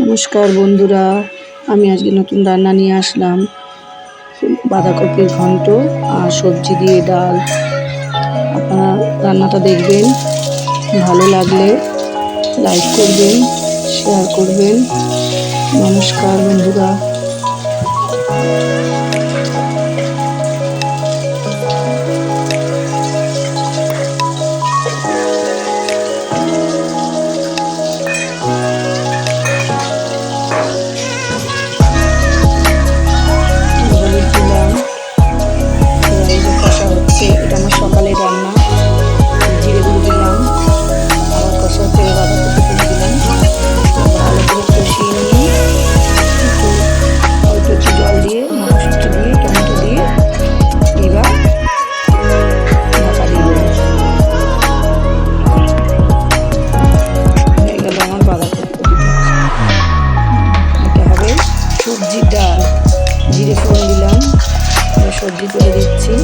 নমস্কার বন্ধুরা, আমি আজকে নতুন রান্না নিয়ে আসলাম। বাঁধাকপির ঘন্ট আর সবজি দিয়ে ডাল। আপনারা রান্নাটা দেখবেন, ভালো লাগলে লাইক করবেন, শেয়ার করবেন। নমস্কার বন্ধুরা। হলুদ দিলাম, এবার এই যে কষা হচ্ছে, এটা আমার সকালের রান্না। জিরে গুঁড়ো দিলাম, আবার কষা হচ্ছে, বাঁধাকপি দিলাম, ভালো করে কষিয়ে নিয়ে একটু অল্প একটু জল দিয়ে, মটরশুঁটি দিয়ে, টমেটো দিয়ে এবার ঢাকা দিয়ে দেবো। হয়ে গেল আমার বাঁধাকপিটা। এটা হবে সবজির ডাল। জিরে ফোড়ন দিলাম, সবজি তুলে দিচ্ছি।